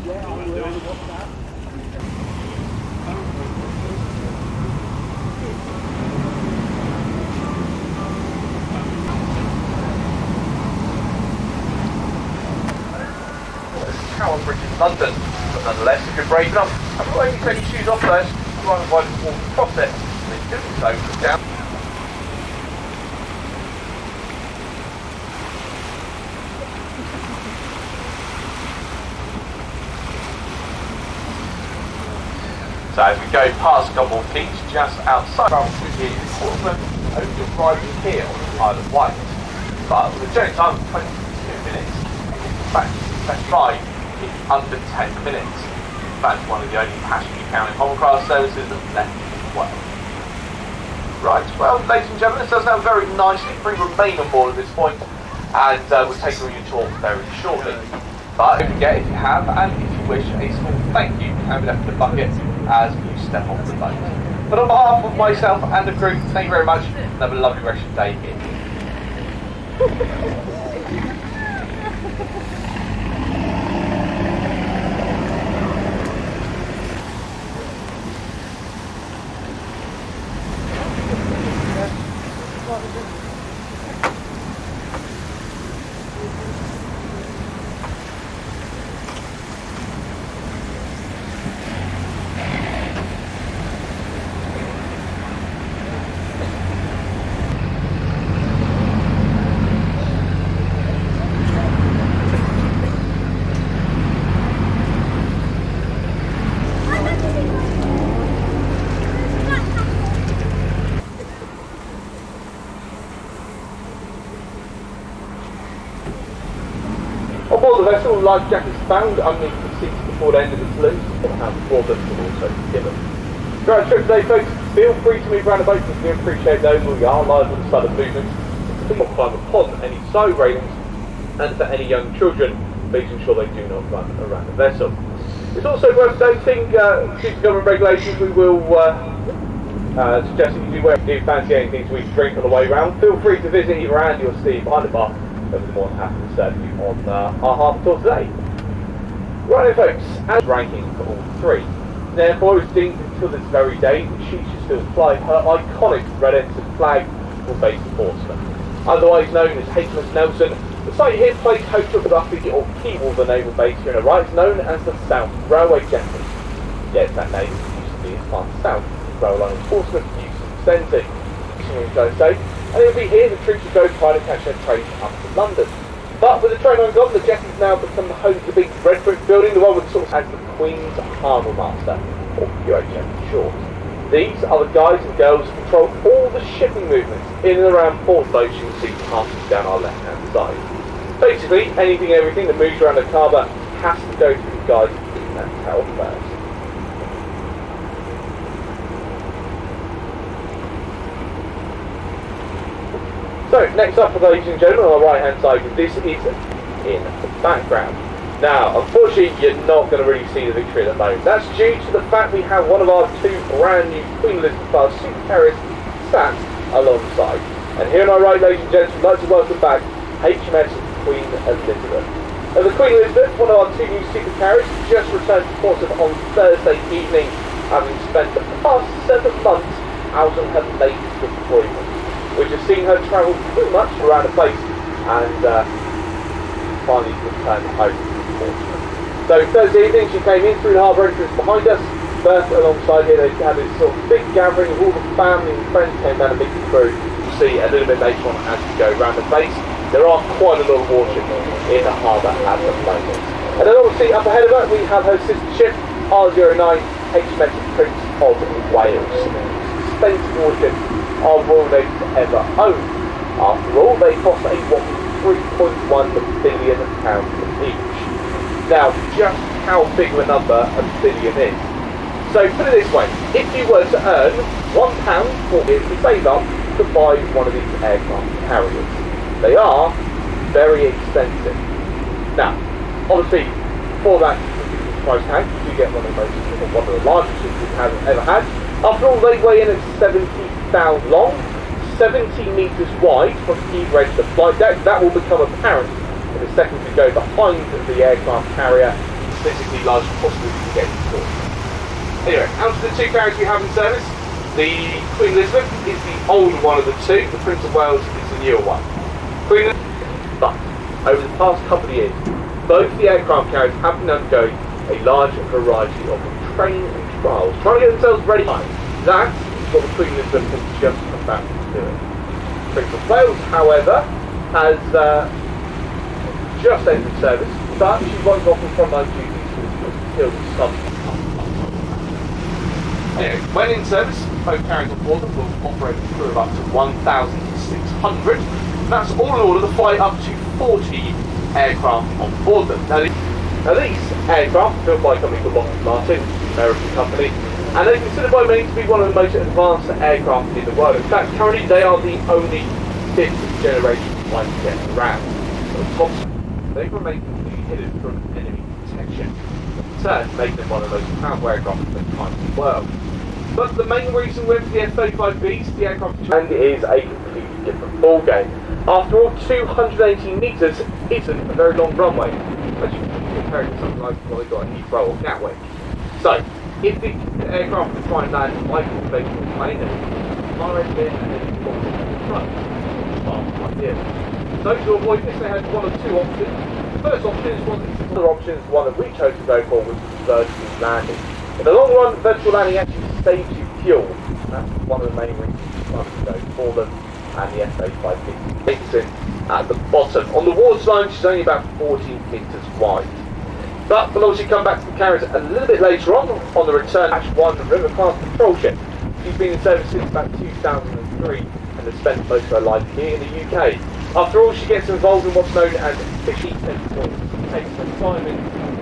Tower Bridge in London, but nonetheless, if you're brave enough, and will only take your shoes off first, you won't avoid the walk across it, and in doing so, look down. So as we go past Gomble Keys, just outside here in Portsmouth, only arriving here on the Isle of Wight. But with a journey time of 22 minutes, in fact, let's try in under 10 minutes. In fact, one of the only passenger carrying hovercraft services that's left as well. Right, well, ladies and gentlemen, this does sound very nicely. Please remain on board at this point, and we'll take you on your tour very shortly. But don't forget, if you have, and if you wish, a small thank you can be left in the bucket as you step off the boat. But on behalf of myself and the crew, thank you very much, and have a lovely rest of the day here. On board the vessel, life jackets found underneath the seats before the end of the saloon, and before them can also be given. Throughout the trip today, folks, feel free to move around the boat because we appreciate those who are liable to sudden movements. Please don't climb upon any side railings, and for any young children, please ensure they do not run around the vessel. It's also worth noting, due to government regulations, we will suggest that you do fancy anything to eat and drink on the way round. Feel free to visit either Andy or Steve behind the bar. We'll be more than happy to serve you on our Harbour Tour today. Right then, folks, as ranking for all three. Therefore, it's deemed until this very day that she should still fly her iconic red ensign flag for base in Portsmouth. Otherwise known as HMS Nelson, the site here plays host to the Buffy or Keywater Naval Base here in Iraq, known as the South Railway Gentlemen. Yes, that name used to be as far south as the rail line in Portsmouth used to extend to. So say, and it'll be here the troops will go try to catch their train up to London. But with the train on gone, the jetty's now become the home to the big red brick building, the one with sort of as the Queen's Harbour Master, or QHM for short. These are the guys and girls who control all the shipping movements in and around Portsmouth. You can see passing down our left-hand side. Basically, anything, everything that moves around the harbour has to go through the guys in that tower first. So, next up, ladies and gentlemen, on the right-hand side, this is in the background. Now, unfortunately, you're not going to really see the Victory at the moment. That's due to the fact we have one of our two brand new Queen Elizabeth class supercarriers sat alongside. And here on our right, ladies and gentlemen, I'd like to welcome back HMS Queen Elizabeth. Now, the Queen Elizabeth, one of our two new supercarriers, just returned to Portsmouth on Thursday evening, having spent the past 7 months out on her latest deployment, which has seen her travel pretty much around the place and finally returned home to Portsmouth. So Thursday evening she came in through the harbour entrance behind us. First alongside here they had this sort of big gathering of all the family and friends came down to meet the crew. You'll see a little bit later on as we go around the base. There are quite a lot of warships in the harbour at the moment. And then obviously up ahead of her we have her sister ship R09 HMS Prince of Wales. Expensive warships our Royal Navy's ever owned. After all, they cost a whopping £3.1 billion each. Now, just how big of a number a billion is. So put it this way, if you were to earn £1 for it to save up to buy one of these aircraft carriers, they are very expensive. Now, obviously, for that price tag, you get one of the largest ships we have ever had. After all, they weigh in at 70,000 long, 70 metres wide from either edge of the flight deck. That will become apparent in the second we go behind the aircraft carrier. physically large as possible you can get into. Anyway, out of the two carriers we have in service, the Queen Elizabeth is the older one of the two, the Prince of Wales is the newer one. But over the past couple of years, both the aircraft carriers have been undergoing a large variety of training and trials, trying to get themselves ready. That is what the Queen Elizabeth has just come back to doing. Prince of Wales, however, has just entered service, but she won't go off in frontline duties until some. Anyway, when in service, both carriers on board them will operate a crew of up to 1,600. That's all in order to fly up to 40 aircraft on board them. Now these aircraft are built by a company called Lockheed Martin, an American company, and they're considered by many to be one of the most advanced aircraft in the world. In fact, currently they are the only 5th generation fighter jet around. They remain completely hidden from enemy detection, in turn making them one of the most powerful aircraft of the time in the world. But the main reason we're the F-35Bs, the aircraft and it is a completely different ballgame. After all, 280 metres isn't a very long runway, as you can compare it to something like what they've got at Heathrow or Gatwick. So, if the aircraft can try and land like a conventional plane, then fire it in and then you can it in front. So to avoid this, they had one of two options. The first option is one that we chose to go for, was vertical landing. In the long run, vertical landing actually saves you fuel. That's one of the main reasons you go for them. And the F-35B takes in at the bottom. On the waterline, she's only about 14 metres wide. But we'll obviously come back to the carriers a little bit later on the return Ash 1 River class patrol ship. She's been in service since about 2003 and has spent most of her life here in the UK. After all, she gets involved in what's known as fishing exploits. Takes some time in.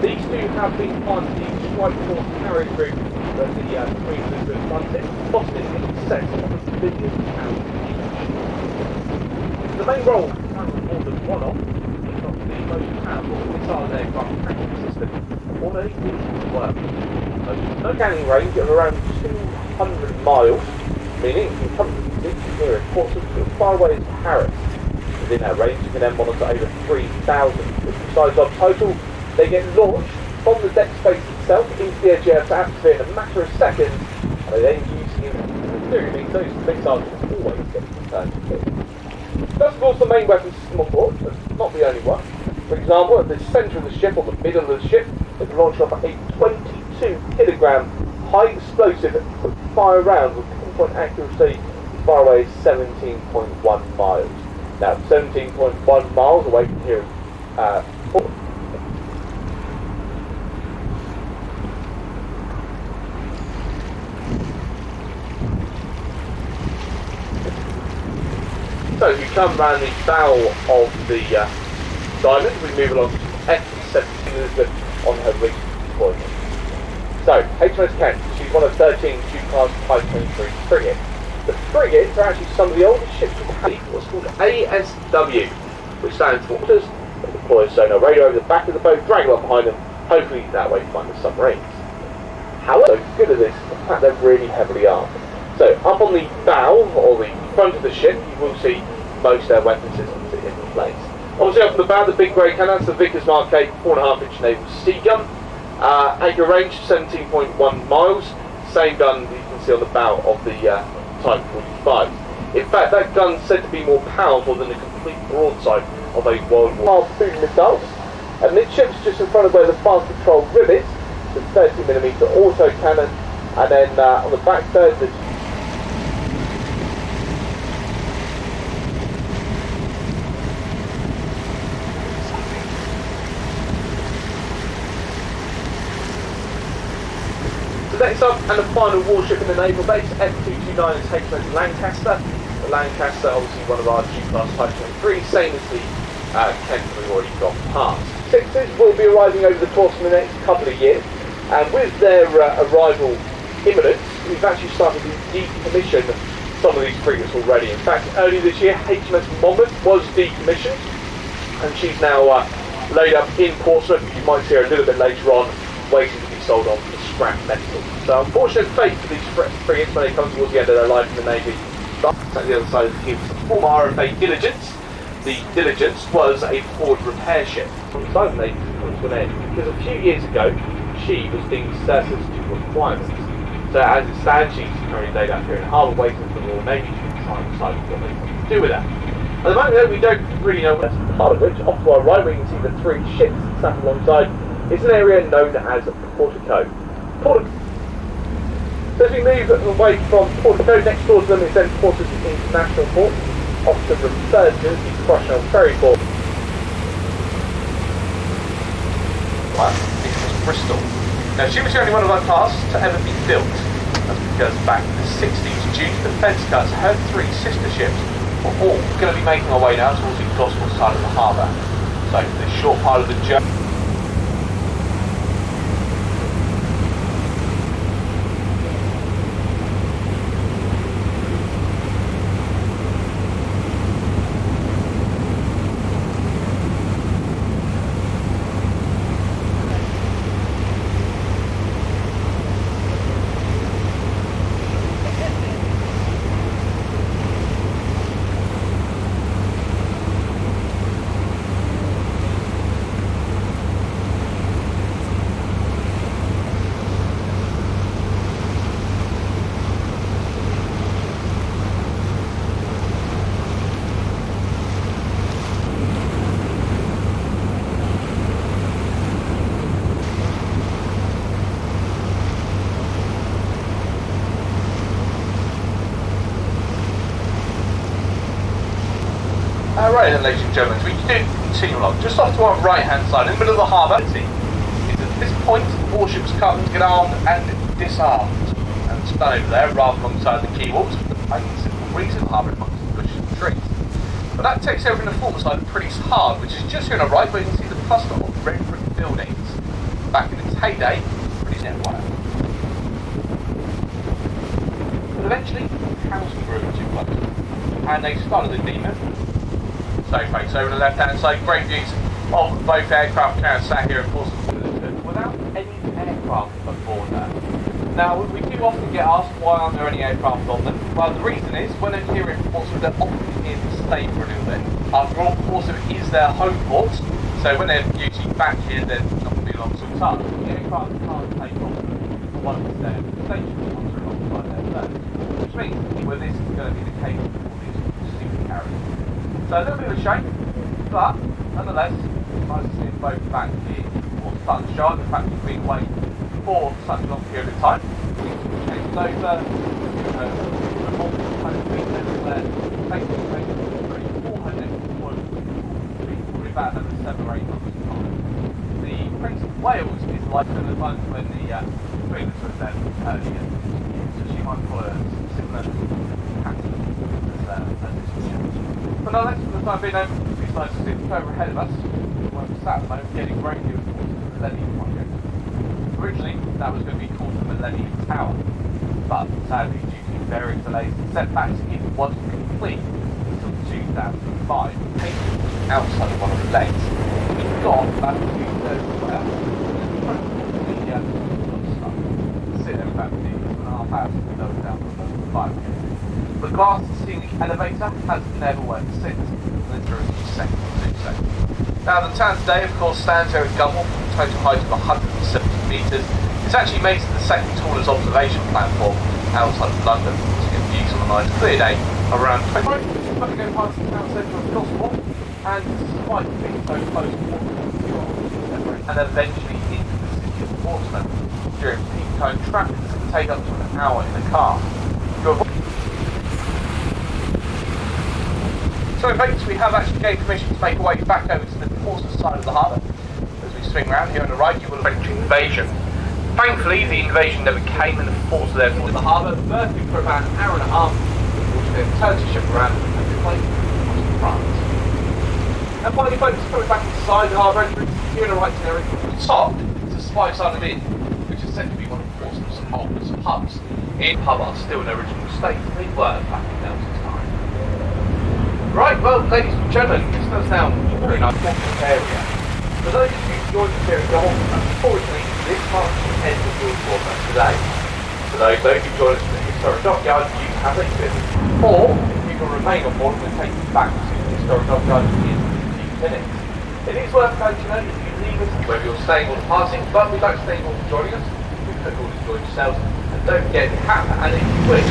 These two have been part of the Strike Force carrier group that the Queen Elizabeth funded, costing in excess of £1 billion. The main role is more than one-off, if not the most powerful missile aircraft tracking system on any piece of work. No scanning range of around 200 miles, meaning you can come near Portsmouth as far away as Paris. Within that range, you can then monitor over 3,000. With the size of total, they get launched from the deck space itself into the edge of the atmosphere in a matter of seconds, and they then use it. In theory, means those missiles can always get returned to hit. That's of course the main weapon system on board, but not the only one. For example, at the centre of the ship, or the middle of the ship, they can launch off a 22-kilogram high explosive fire round with pinpoint accuracy as far away as 17.1 miles. Now, 17.1 miles away from here is so as we come around the bow of the Diamond, we move along to F-17 Elizabeth on her recent deployment. So, HMS Kent, she's one of 13 Class Type 23 frigates. The frigates are actually some of the oldest ships in the Navy, what's called ASW, which stands for Waters, that deploy a sonar radio over the back of the boat, drag it up behind them, hopefully that way find the submarines. However, good at this, the fact they're really heavily armed. So, up on the bow, or the front of the ship, you will see most of their weapon systems in place. Obviously up on the bow, the big grey cannon, that's the Vickers Mark 8 4.5-inch naval sea gun. Anchor range 17.1 miles, same gun that you can see on the bow of the Type 45. In fact, that gun's said to be more powerful than the complete broadside of a World War II missile. Amidships, just in front of where the fast patrol rivets, the 30mm auto cannon, and then on the back third, the next up, and the final warship in the naval base, F229 is HMS Lancaster. The Lancaster, obviously one of our G-class Type 23, same as the Kent we've already gone past. Sixes will be arriving over the course of the next couple of years, and with their arrival imminent, we've actually started to decommission some of these frigates already. In fact, earlier this year, HMS Monmouth was decommissioned, and she's now laid up in Portsmouth. You might see her a little bit later on, waiting to be sold on for scrap metal. So unfortunate fate for these frigates when they come towards the end of their life in the Navy. But at the other side of the queue, former RFA Diligence. the Diligence was a forward repair ship. Alongside the Navy comes to an end because a few years ago she was deemed surplus to requirements. So as it stands, she's currently laid out here in Harbour waiting for the Royal Navy to try and decide what they want to do with her. At the moment though, we don't really know what's part of which. Off to our right we can see the three ships sat alongside. It's an area known as Portico. So as we move away from Portico, next door to them is then Portsmouth International Port, often referred to as the Crossrail Ferry Port. Right, this was Bristol. Now she was the only one of our class to ever be built. That's because back in the 60s, due to defence cuts, her three sister ships were all going to be making our way now towards the Gosford side of the harbour. So this short part of the journey. Right then, ladies and gentlemen, we do continue along. Just off to our right hand side, in the middle of the harbour, is at this point the warships come to get armed and disarmed and stand over there rather alongside the quay walls for the plain simple reason the harbour amongst the bushes and trees. But that takes over in the former side of Pretty's Hard, which is just here on the right where you can see the cluster of red brick buildings. Back in its heyday, Pretty's network. But eventually, housing grew too close, and they started the demon. So folks, over the left hand side, great views of both aircraft carriers sat here in Portsmouth without any aircraft aboard there. Now we do often get asked why aren't there any aircraft on them. Well, the reason is when they're here in Portsmouth they're often here to stay for a little bit. After all, Portsmouth is their home port, so when they're usually back here they're not going to be long till time. The aircraft can't take off once they're stationed once they're alongside their service, which means well, this is going to be the case for these super carriers. So a little bit of a shame, but nonetheless, nice to see them both back here or starting to shine. The fact we've been away for such a long period of time. We changed over, the multiple kind of things everywhere, taking pretty 400 deployment, probably about another 7 or 8 months time. The Prince of Wales is like the times when the Queen was there earlier, so she might follow a similar pattern as this year. But no, that's for the time being, it's nice to see the further ahead of us. We're sat at the moment getting great news towards the Millennium Project. Originally, that was going to be called the Millennium Tower, but sadly, due to various delays and setbacks, it wasn't complete until 2005. Outside of one of the legs, we've got about 2/3 square. Sit there about 2.5 hours to go down for 5 minutes. The glass scenic elevator has never worked since, and there is a second to do so. Now the town today of course stands here at Gunwale, with a total height of 170 metres. It's actually made to the second tallest observation platform outside of London, to get views on a nice clear day of around 20 minutes. We're going to go past the town centre of Gosford, and despite being so close to Portsmouth, and eventually into the city of Portsmouth, during peak time traffic this can take up to an hour in a car. So folks, we have actually gained permission to make our way back over to the Portsmouth side of the harbour. As we swing round here on the right, you will have French invasion. Thankfully, the invasion never came and the force of therefore in the harbour, berthing for about an hour and a half, which then turned the ship around and replaced it to France. And finally folks, coming back inside the harbour entrance, here on the right area, at the top is the Spice Island Inn, which is said to be one of Portsmouth's oldest pubs. In pub are still in original state, they were back in Nelson's time. Right, well, ladies and gentlemen, this does now a very nice walking area. For those of you who joined us here at Gold, unfortunately, this marks the end of your broadcast today. For those though who joined us from the historic dockyard, you have a visit. Or, if you can remain on board, we'll take you back to the historic Dock Garden in a few minutes. It is worth noting though, if you leave us, whether you're staying or departing, but we'd like to thank you all for joining us. We hope you all enjoyed yourselves, and don't forget to have and if you wish,